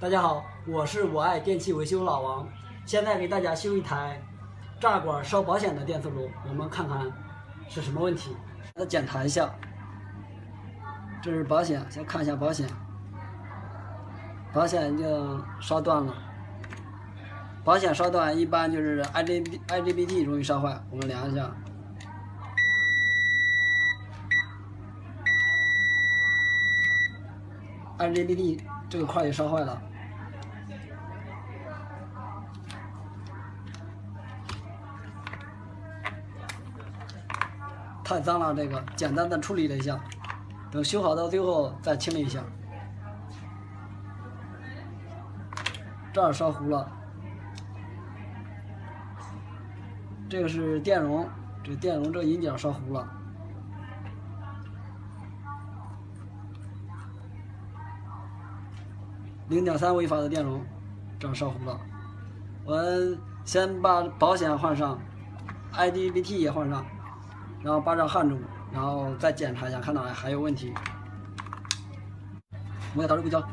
大家好，我是我爱电器维修老王，现在给大家修一台炸管烧保险的电磁炉，我们看看是什么问题。来检查一下，这是保险，先看一下保险，保险已经烧断了。保险烧断一般就是 IGBT 容易烧坏，我们量一下。IGBT 这个块也烧坏了，太脏了，这个简单的处理了一下，等修好到最后再清理一下。这儿烧糊了，这个是电容，这电容这引脚烧糊了。0.3微法的电容，这样烧糊了。我们先把保险换上 ，IGBT 也换上，然后把这焊住，然后再检查一下，看到还有问题。我要导入硅胶。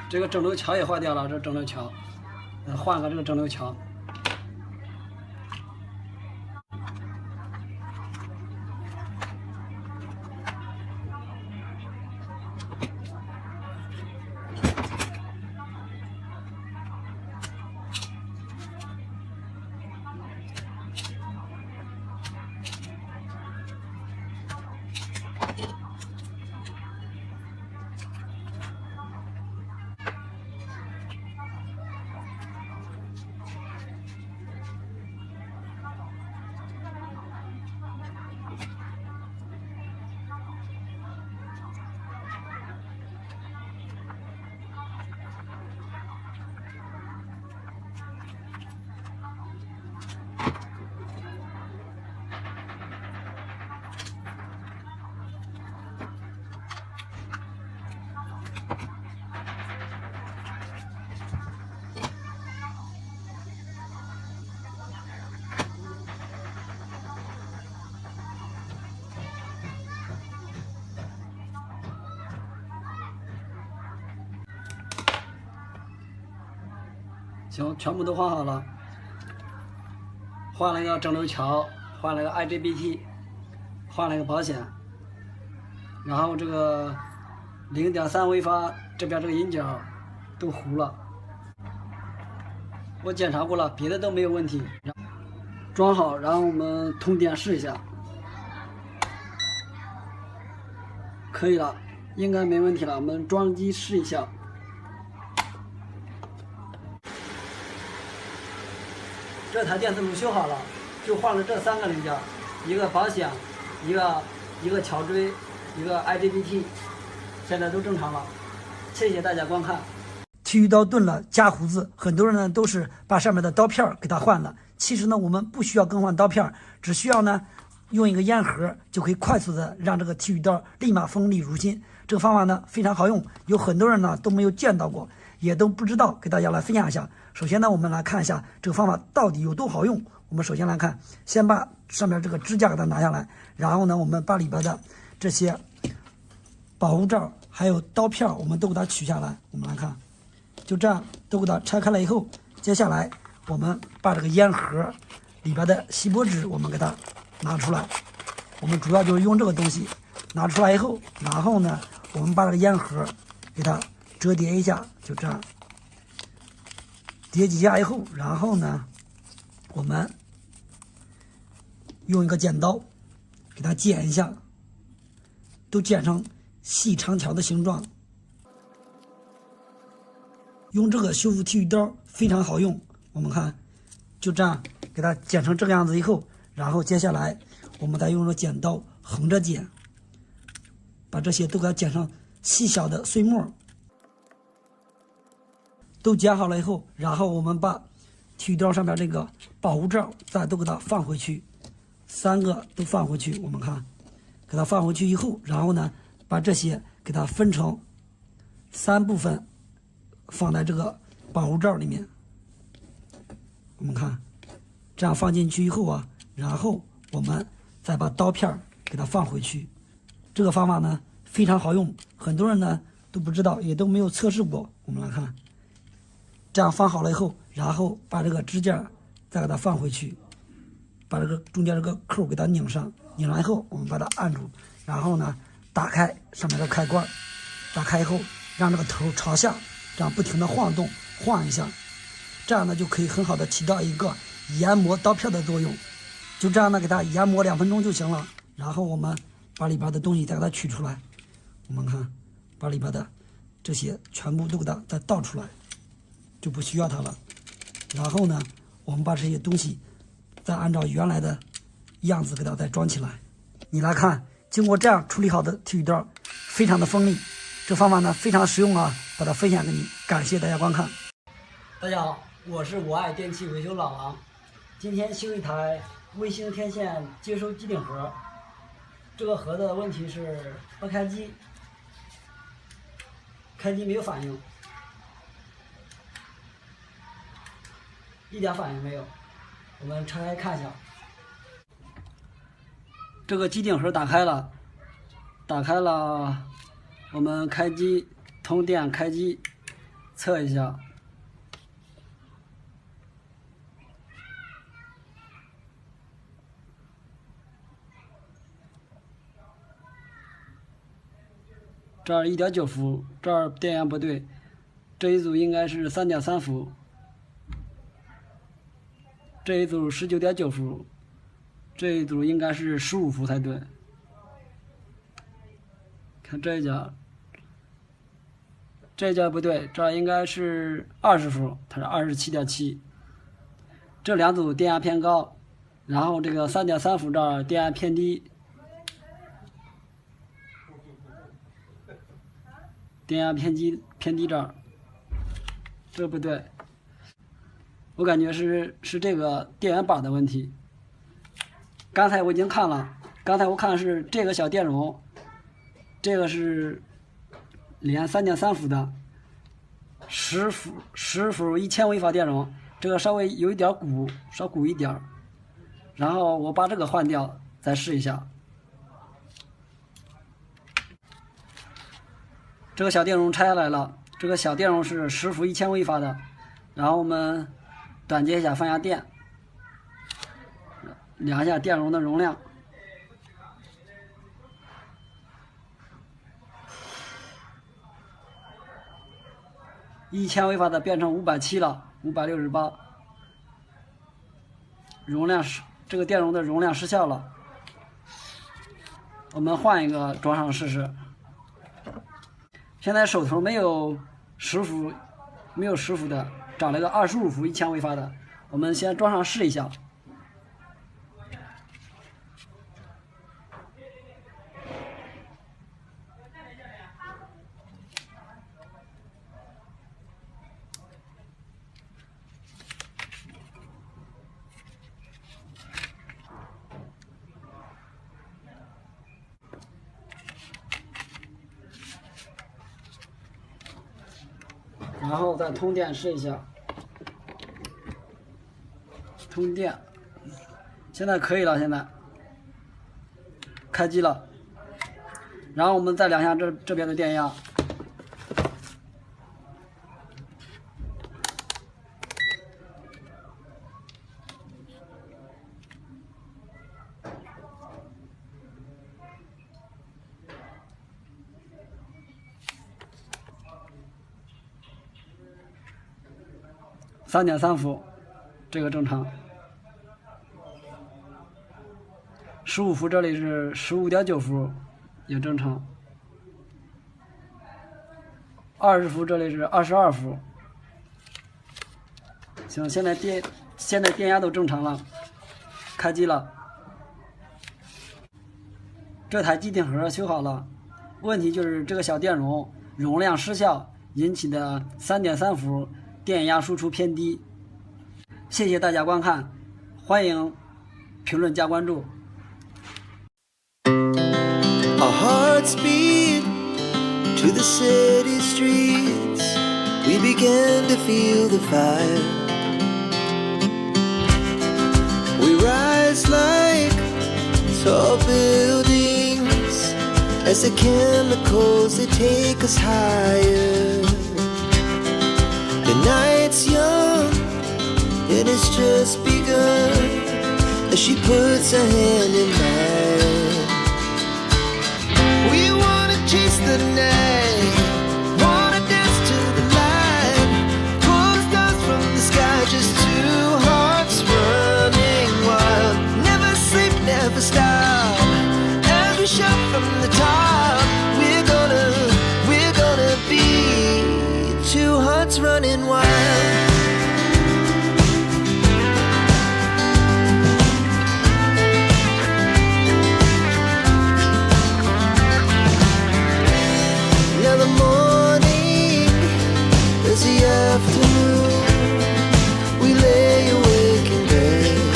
这个整流桥也坏掉了，这整流桥，换个这个整流桥。行，全部都换好了，换了一个整流桥，换了个 IGBT， 换了一个保险，然后这个0.3微法这边这个引脚都糊了，我检查过了，别的都没有问题。装好，然后我们通电试一下，可以了，应该没问题了。我们装机试一下。这台电磁炉修好了，就换了这3个零件，一个保险，一个桥锥，一个 IGBT， 现在都正常了。谢谢大家观看。剃须刀钝了加胡子，很多人呢都是把上面的刀片给它换了。其实呢，我们不需要更换刀片，只需要呢用一个烟盒就可以快速的让这个剃须刀立马锋利如新。这个方法呢非常好用，有很多人呢都没有见到过，也都不知道，给大家来分享一下。首先呢，我们来看一下这个方法到底有多好用。我们首先来看，先把上面这个支架给它拿下来，然后呢，我们把里边的这些保护罩还有刀片我们都给它取下来。我们来看，就这样都给它拆开了以后，接下来我们把这个烟盒里边的锡箔纸我们给它拿出来。我们主要就是用这个东西拿出来以后，然后呢，我们把这个烟盒给它折叠一下，就这样叠几下以后，然后呢，我们用一个剪刀给它剪一下，都剪成细长条的形状。用这个修复剃须刀非常好用，我们看，就这样给它剪成这个样子以后，然后接下来我们再用这剪刀横着剪，把这些都给它剪成细小的碎末。都剪好了以后，然后我们把剃须刀上面这个保护罩再都给它放回去，3个都放回去。我们看，给它放回去以后，然后呢，把这些给它分成3部分，放在这个保护罩里面。我们看，这样放进去以后啊，然后我们再把刀片给它放回去。这个方法呢非常好用，很多人呢都不知道，也都没有测试过。我们来看。这样放好了以后，然后把这个支架再给它放回去，把这个中间这个扣给它拧上，拧上以后我们把它按住，然后呢打开上面的开关，打开以后让这个头朝下，这样不停的晃动，晃一下，这样呢就可以很好的起到一个研磨刀片的作用。就这样呢给它研磨2分钟就行了。然后我们把里边的东西再给它取出来，我们看把里边的这些全部都给它再倒出来，就不需要它了。然后呢，我们把这些东西再按照原来的样子给它再装起来。你来看，经过这样处理好的剃须刀，非常的锋利。这方法呢非常实用啊，把它分享给你，感谢大家观看。大家好，我是我爱电器维修老王。今天修一台微星天线接收机顶盒，这个盒的问题是不开机，开机没有反应。一点反应没有，我们拆开看一下。这个机顶盒打开了，我们开机通电开机，测一下。这儿1.9伏，这儿电源不对，这一组应该是3.3伏。这一组19.9伏，这一组应该是15伏才对。看这一家，这一家不对，这应该是20伏，它是27.7。这2组电压偏高，然后这个3.3伏这儿电压偏低，电压偏低这儿，这不对。我感觉是这个电源板的问题。刚才我已经看了，刚才我看是这个小电容，这个是连3.3伏的10伏1000微法电容，这个稍微有一点鼓，稍鼓一点。然后我把这个换掉，再试一下。这个小电容拆下来了，这个小电容是10伏1000微法的，然后我们短接一下放下电，量一下电容的容量。1000微法的变成570了，568。容量这个电容的容量失效了。我们换一个装上试试。现在手头没有10伏的，找了个25伏1000微法的，我们先装上试一下。然后再通电试一下，通电，现在可以了，现在开机了。然后我们再量一下这边的电压。3.3伏，这个正常。15伏这里是15.9伏，也正常。20伏这里是22伏。行，现在电压都正常了，开机了。这台机顶盒修好了，问题就是这个小电容量失效引起的3.3伏电压输出偏低。谢谢大家观看，欢迎评论加关注。Our hearts beat to the city streets. We began to feel the fire. We rise like tall buildings as the chemicals they take us higher. The night's young and it's just begun as she puts her hand in mine. We wanna chase the night, wanna dance to the light, pull the stars from the sky, just two hearts running wild. Never sleep, never stop, as we shout from the top. We're gonna be two hearts running wild. Now the morning is the afternoon. We lay awake in bed.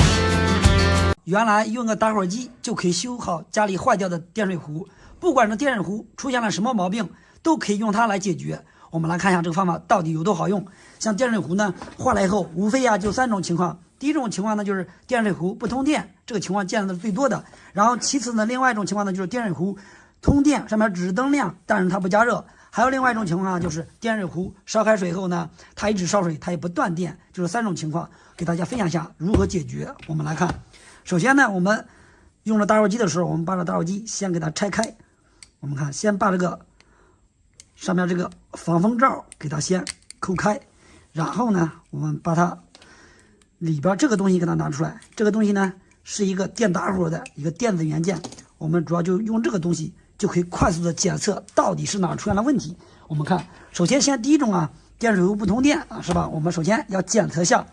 原来用个打火机就可以修好家里坏掉的电水壶，不管这电水壶出现了什么毛病，都可以用它来解决。我们来看一下这个方法到底有多好用。像电水壶呢坏了以后，无非就3种情况。第一种情况呢就是电水壶不通电，这个情况见的最多的。然后其次呢，另外一种情况呢就是电水壶通电，上面只是灯亮，但是它不加热。还有另外一种情况就是电水壶烧开水后呢，它一直烧水，它也不断电。就是3种情况，给大家分享一下如何解决。我们来看，首先呢，我们用了打火机的时候，我们把这打火机先给它拆开。我们看，先把这个上面这个防风罩给它先抠开，然后呢，我们把它里边这个东西给它拿出来。这个东西呢是一个电打火的一个电子元件，我们主要就用这个东西就可以快速的检测到底是哪出现了问题。我们看，首先第一种啊，电水壶不通电啊，是吧？我们首先要检测一下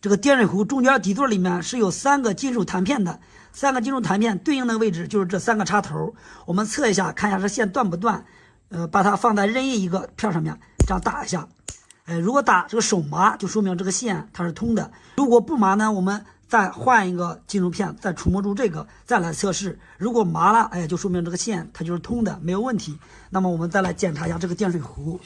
这个电水壶中间底座里面是有3个金属弹片的，3个金属弹片对应的位置就是这3个插头。我们测一下，看一下这线断不断。把它放在任意一个片上面，这样打一下。如果打这个手麻，就说明这个线它是通的。如果不麻呢，我们再换一个金属片，再触摸住这个，再来测试。如果麻了，就说明这个线它就是通的，没有问题。那么我们再来检查一下这个电水壶。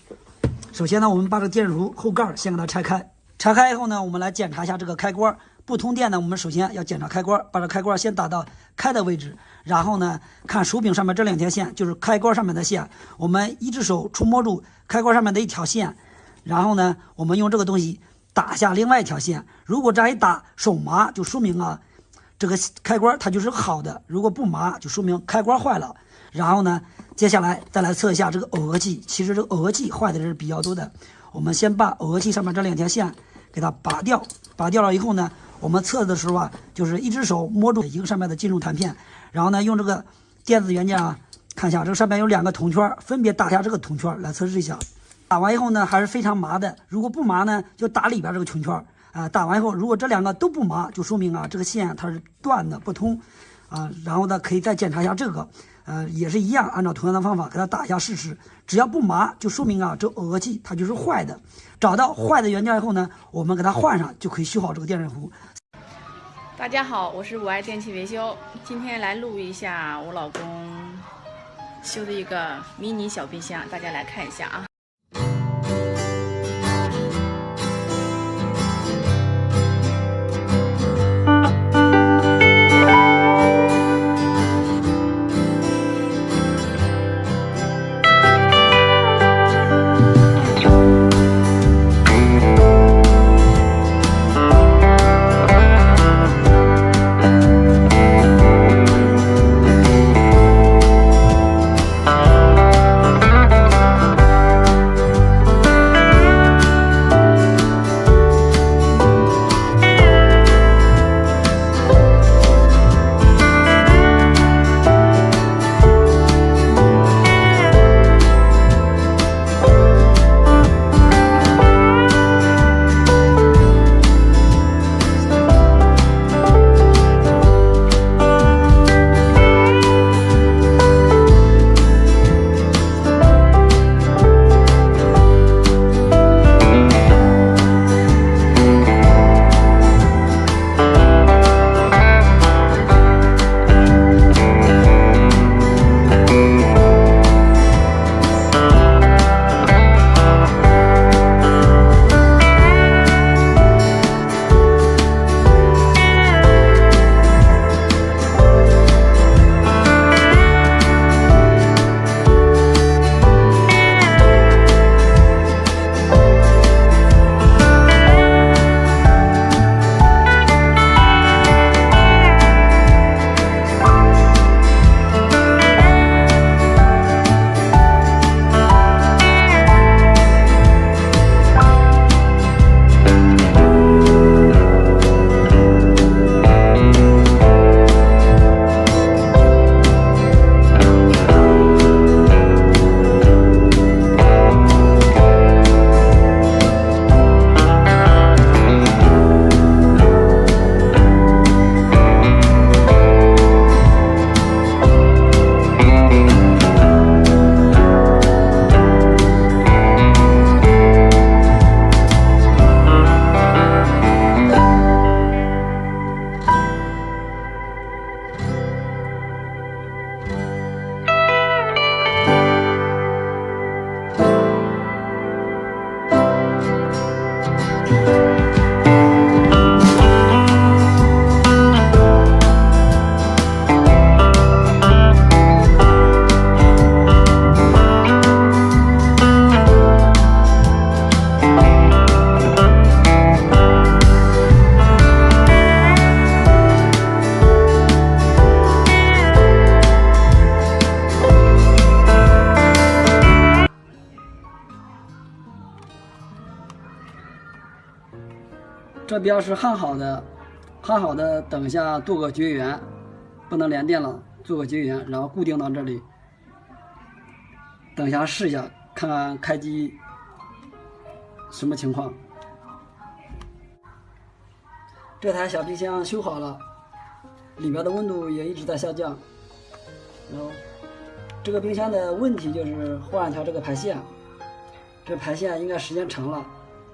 首先呢，我们把这个电水壶后盖先给它拆开。拆开以后呢，我们来检查一下这个开关。不通电呢，我们首先要检查开关，把这开关先打到开的位置，然后呢，看手柄上面这2条线，就是开关上面的线，我们一只手触摸住开关上面的一条线，然后呢，我们用这个东西打下另外一条线。如果这样一打手麻，就说明啊，这个开关它就是好的；如果不麻，就说明开关坏了。然后呢，接下来再来测一下这个耦合器。其实这个耦合器坏的是比较多的，我们先把耦合器上面这2条线给它拔掉。拔掉了以后呢，我们测的时候啊，就是一只手摸住一个上面的金属弹片，然后呢，用这个电子元件啊，看一下这个上面有2个铜圈，分别打下这个铜圈来测试一下。打完以后呢，还是非常麻的。如果不麻呢，就打里边这个铜圈。打完以后，如果这2个都不麻，就说明啊，这个线它是断的不通啊。然后呢，可以再检查一下这个，也是一样，按照同样的方法给它打一下试试。只要不麻，就说明啊，这耦合器它就是坏的。找到坏的元件以后呢，我们给它换上，就可以修好这个电水壶。大家好，我是我爱电器维修，今天来录一下我老公修的一个迷你小冰箱，大家来看一下啊。这边是焊好的，等一下做个绝缘，不能连电了，做个绝缘，然后固定到这里。等一下试一下，看看开机什么情况。这台小冰箱修好了，里边的温度也一直在下降。然后这个冰箱的问题就是换一条这个排线，这排线应该时间长了，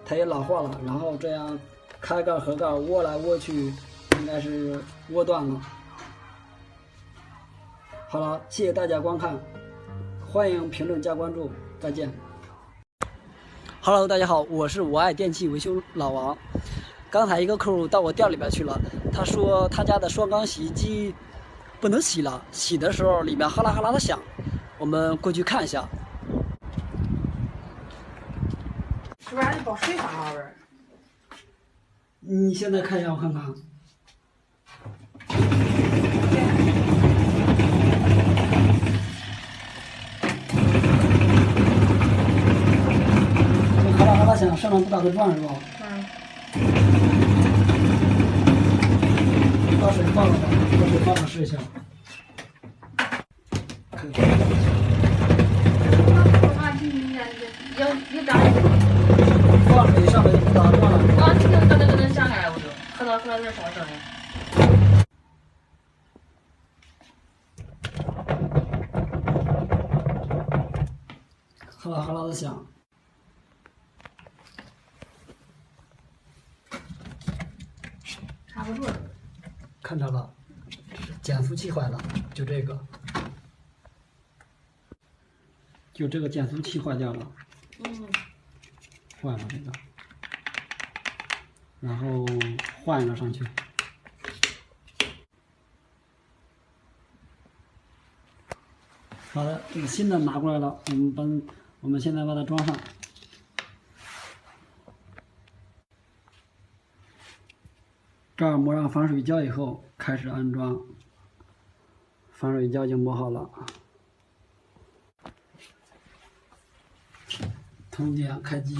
它也老化了，然后这样开盖合盖窝来窝去，应该是窝断了。好了，谢谢大家观看，欢迎评论加关注，再见。Hello， 大家好，我是我爱电器维修老王。刚才一个客户到我店里边去了，他说他家的双缸洗衣机不能洗了，洗的时候里面哈啦哈啦的响。我们过去看一下，是不是还得保水发味儿？你现在看一下，我看看。哈啦哈啦响，上面不打的转是吧？把水放了吧，把水放了试一下。放水上面就不打转了。啊，这个咯噔响开，我就喝到这什么声音？哈啦哈啦的响。插不住了。看着了，减速器坏了，就这个减速器坏掉了，坏了这个，然后换一个上去。好的，这个新的拿过来了，我们现在把它装上。这儿抹上防水胶以后，开始安装。防水胶已经抹好了，通电开机。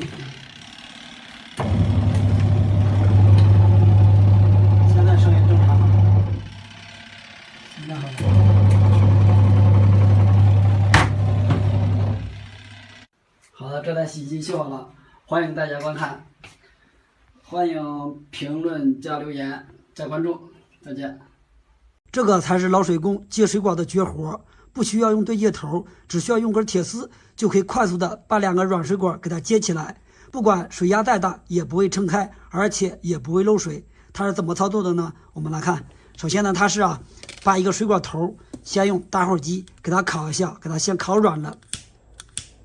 现在声音正常了，现在好了。好的，这台洗衣机修好了，欢迎大家观看。欢迎评论加留言加关注，再见。这个才是老水工接水管的绝活，不需要用对接头，只需要用根铁丝就可以快速的把两个软水管给它接起来，不管水压再大也不会撑开，而且也不会漏水。它是怎么操作的呢？我们来看，首先呢，它是把一个水管头先用打火机给它烤一下，给它先烤软了。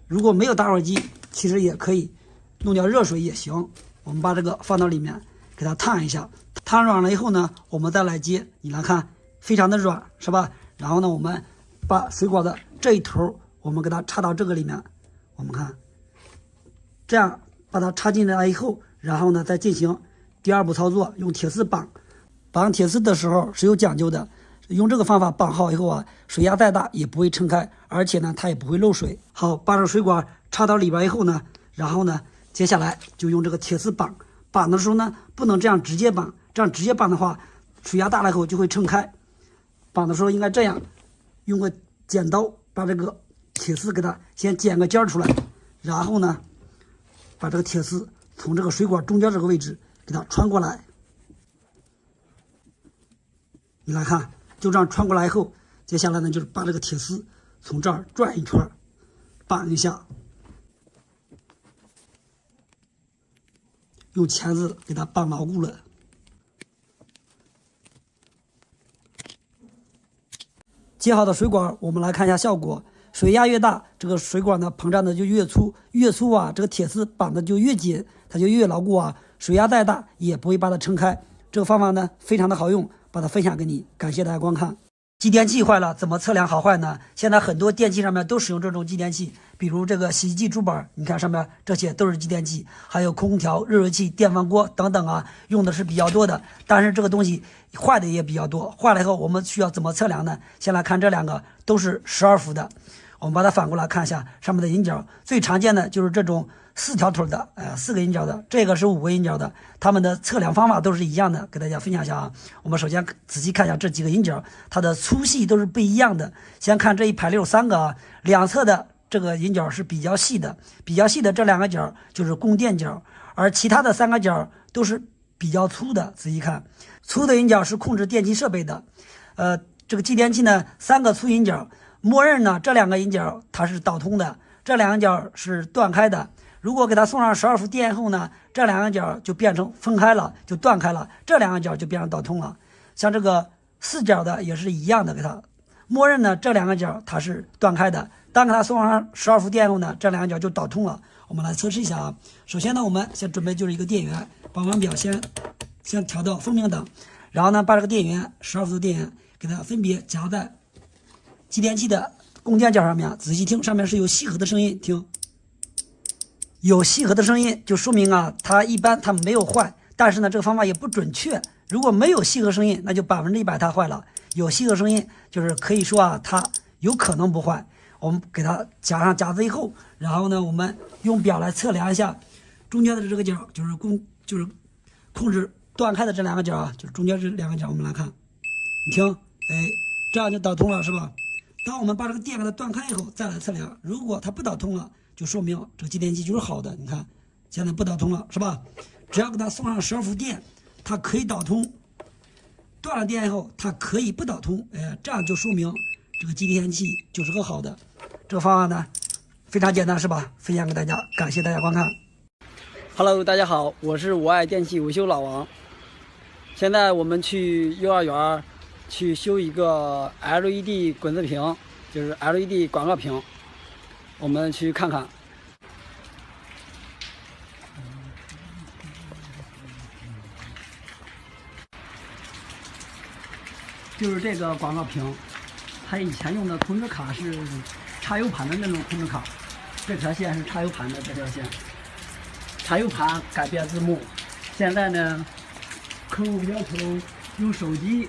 如果没有打火机，其实也可以弄点热水也行。我们把这个放到里面，给它烫一下，烫软了以后呢，我们再来接。你来看，非常的软，是吧？然后呢，我们把水管的这一头，我们给它插到这个里面。我们看，这样把它插进来以后，然后呢，再进行第二步操作，用铁丝绑。绑铁丝的时候是有讲究的，用这个方法绑好以后水压再大也不会撑开，而且呢，它也不会漏水。好，把这水管插到里边以后呢，然后呢，接下来就用这个铁丝绑，绑的时候呢，不能这样直接绑，这样直接绑的话，水压大了以后就会撑开。绑的时候应该这样，用个剪刀把这个铁丝给它先剪个尖出来，然后呢，把这个铁丝从这个水管中间这个位置给它穿过来。你来看，就这样穿过来以后，接下来呢就是把这个铁丝从这儿转一圈，绑一下。用钳子给它绑牢固了。接好的水管，我们来看一下效果。水压越大，这个水管呢膨胀的就越粗，越粗这个铁丝绑的就越紧，它就越牢固水压再大也不会把它撑开。这个方法呢非常的好用，把它分享给你，感谢大家观看。继电器坏了怎么测量好坏呢？现在很多电器上面都使用这种继电器，比如这个洗衣机主板，你看上面这些都是继电器，还有空调、热水器、电饭锅等等用的是比较多的。但是这个东西坏的也比较多，坏了以后我们需要怎么测量呢？先来看这两个都是12伏的，我们把它反过来看一下上面的引脚，最常见的就是这种4条腿的，4个引脚的，这个是5个引脚的，它们的测量方法都是一样的，给大家分享一下啊。我们首先仔细看一下这几个引脚，它的粗细都是不一样的。先看这一排63个啊，两侧的这个引脚是比较细的，这2个脚就是供电脚，而其他的3个脚都是比较粗的。仔细看，粗的引脚是控制电器设备的，这个继电器呢，3个粗引脚，默认呢这2个引脚它是导通的，这2个脚是断开的。如果给它送上12伏电后呢，这2个脚就变成分开了，就断开了，这2个脚就变成导通了。像这个4脚的也是一样的，给它默认呢这2个脚它是断开的，当给它送上12伏电后呢，这2个脚就导通了。我们来测试一下啊。首先呢，我们先准备就是一个电源，把腕表先调到风明档，然后呢把这个电源12伏的电源给它分别夹在继电器的供电脚上面，仔细听，上面是有细核的声音，听。有细核的声音就说明啊，它一般它没有坏，但是呢这个方法也不准确。如果没有细核声音，那就100%它坏了。有细核声音就是可以说啊，它有可能不坏。我们给它夹上夹子以后，然后呢我们用表来测量一下中间的这个角，就是控制断开的这2个角啊，就是中间这2个角。我们来看，你听，哎，这样就导通了是吧？当我们把这个电给它断开以后再来测量，如果它不导通了，就说明这个继电器就是好的。你看现在不导通了是吧？只要给它送上12伏电，它可以导通，断了电以后它可以不导通，这样就说明这个继电器就是个好的。这个方案呢非常简单是吧？分享给大家，感谢大家观看。Hello， 大家好，我是我爱电器维修老王。现在我们去幼儿园去修一个 LED 滚子屏，就是 LED 广告屏，我们去看看。就是这个广告屏，它以前用的控制卡是插 U 盘的那种控制卡，这条线是插 U 盘的这条线。插 U 盘改变字幕，现在呢，客户要求用手机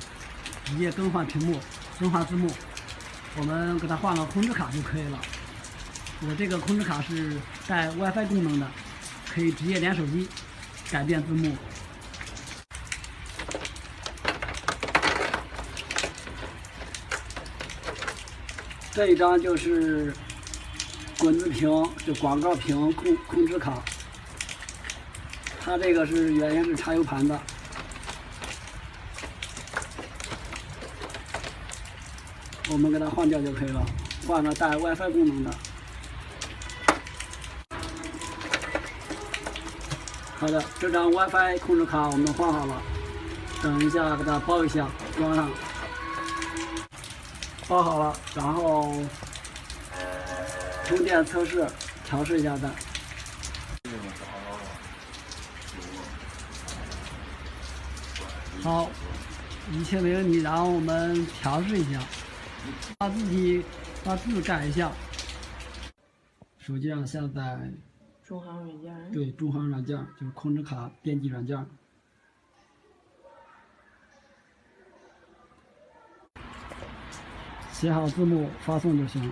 直接更换屏幕、更换字幕，我们给他换个控制卡就可以了。我这个控制卡是带 WiFi 功能的，可以直接连手机改变字幕。这一张就是滚子屏，就广告屏控制卡。它这个是原先是插 U 盘的，我们给它换掉就可以了，换个带 WiFi 功能的。好的，这张 WiFi 控制卡我们换好了，等一下给它包一下，装上。包好了，然后充电测试，调试一下再。好，一切没问题，然后我们调试一下，把字改一下。手机上下载中航软件。对，中航软件就是控制卡编辑软件。写好字幕发送就行。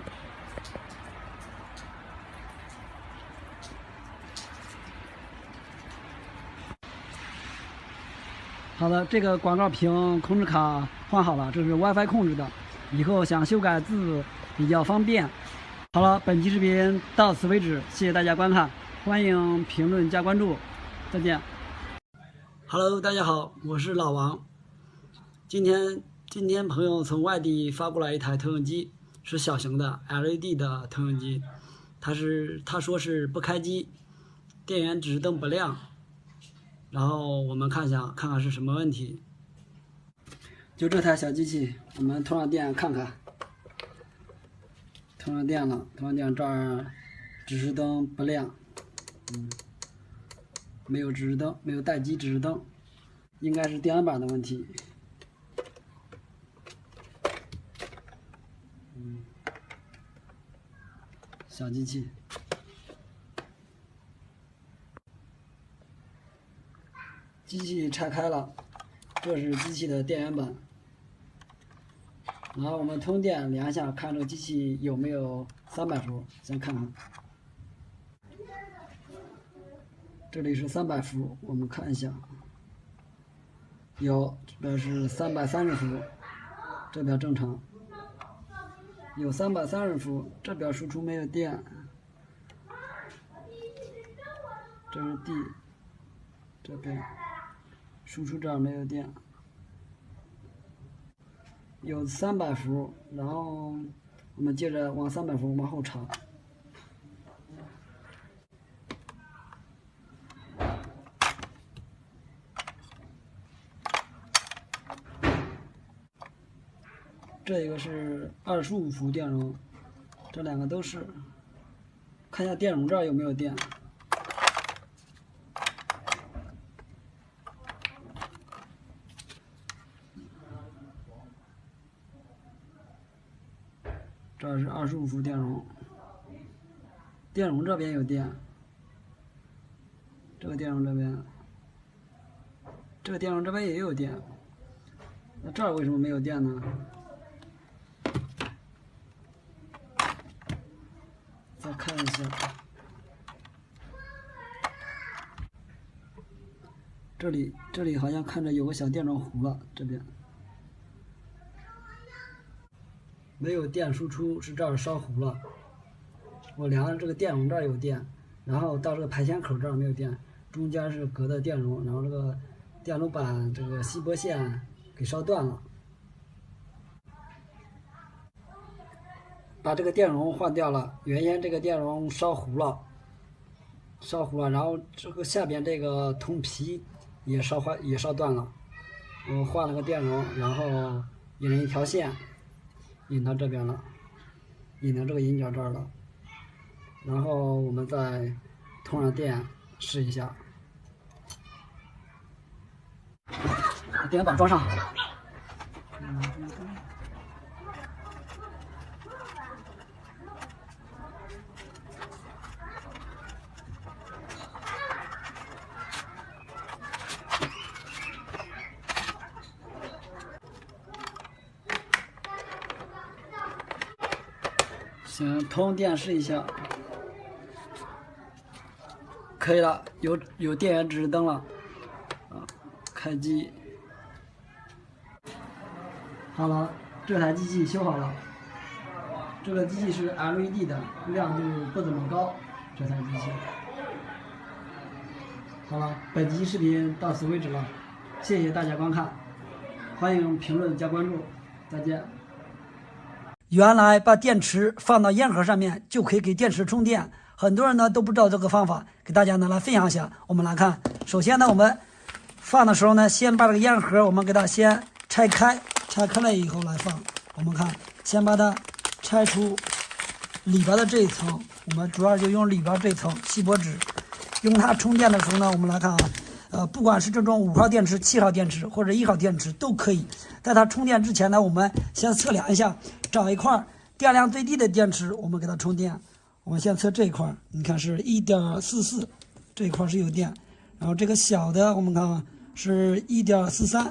好的，这个广告屏控制卡换好了，这是 WiFi 控制的，以后想修改字比较方便。好了，本期视频到此为止，谢谢大家观看，欢迎评论加关注，再见。Hello， 大家好，我是老王。今天朋友从外地发过来一台投影机，是小型的 LED 的投影机，他说是不开机，电源指示灯不亮，然后我们看看是什么问题。就这台小机器，我们通上电看看，通上电了，通上电这儿指示灯不亮，没有指示灯，没有待机指示灯，应该是电源板的问题。小机器，机器拆开了，这是机器的电源板。然后我们通电量一下，看这个机器有没有300伏，先看看，这里是300伏，我们看一下，有这边是330伏，这边正常，有330伏，这边输出没有电，这是 D， 这边输出这儿没有电，有300伏，然后我们接着往300伏往后插。这一个是25伏电容，这两个都是。看一下电容这儿有没有电。这是25伏电容，电容这边有电，这个电容这边，这个电容这边也有电，那这儿为什么没有电呢？再看一下，这里好像看着有个小电容糊了，这边。没有电输出，是这儿烧糊了。我量的这个电容这儿有电，然后到这个排线口这儿没有电，中间是隔的电容，然后这个电路板这个锡箔线给烧断了，把这个电容换掉了。原先这个电容烧糊了，然后这个下边这个铜皮也烧断了。我换了个电容，然后引了一条线。引到这边了，引到这个引脚这儿了，然后我们再通上电试一下，把电源板装上。行，通电试一下，可以了，有电源指示灯了，开机，好了，这台机器修好了，这个机器是 LED 的，亮度不怎么高，这台机器，好了，本期视频到此为止了，谢谢大家观看，欢迎评论加关注，再见。原来把电池放到烟盒上面就可以给电池充电，很多人呢都不知道这个方法，给大家呢来分享一下。我们来看，首先呢我们放的时候呢，先把这个烟盒我们给它先拆开了以后来放。我们看，先把它拆出里边的这一层，我们主要就用里边这一层锡箔纸。用它充电的时候呢，我们来看啊，不管是这种5号电池、7号电池或者1号电池都可以。在它充电之前呢，我们先测量一下，找一块电量最低的电池，我们给它充电。我们先测这一块，你看是 1.44， 这一块是有电。然后这个小的我们看啊是 1.43，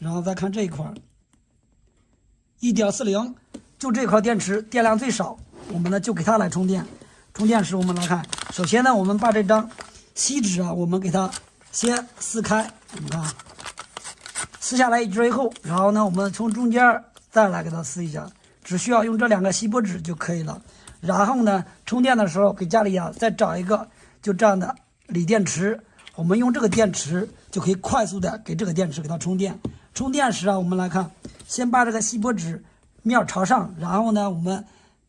然后再看这一块 1.40， 就这块电池电量最少，我们呢就给它来充电。充电时我们来看，首先呢我们把这张锡纸啊，我们给它先撕开，我们看撕下来一截以后，然后呢我们从中间再来给它撕一下，只需要用这2个锡箔纸就可以了。然后呢充电的时候给家里啊再找一个就这样的锂电池，我们用这个电池就可以快速的给这个电池给它充电。充电时啊我们来看，先把这个锡箔纸面朝上，然后呢我们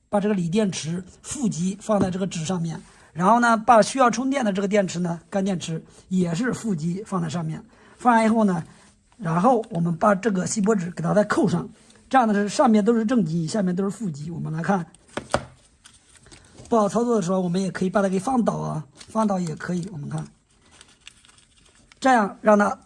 把这个锂电池负极放在这个纸上面，然后呢把需要充电的这个电池呢干电池也是负极放在上面。放完以后呢，然后我们把这个锡箔纸给它再扣上，这样的是上面都是正极，下面都是负极。我们来看，不好操作的时候我们也可以把它给放倒啊，放倒也可以。我们看这样让它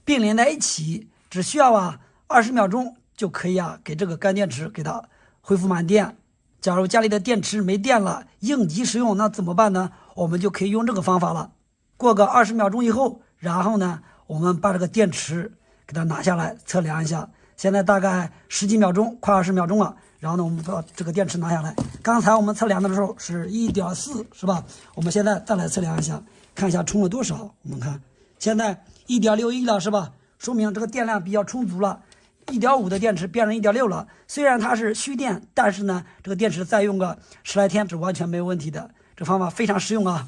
并联在一起，只需要20秒钟就可以给这个干电池给它恢复满电。假如家里的电池没电了，应急使用，那怎么办呢？我们就可以用这个方法了。过个20秒钟以后，然后呢我们把这个电池给它拿下来测量一下，现在大概10几秒钟，快20秒钟了。然后呢，我们把这个电池拿下来。刚才我们测量的时候是 1.4， 是吧？我们现在再来测量一下，看一下充了多少。我们看，现在 1.61 了，是吧？说明这个电量比较充足了。1.5的电池变成1.6了。虽然它是蓄电，但是呢，这个电池再用个10来天是完全没有问题的。这方法非常实用啊。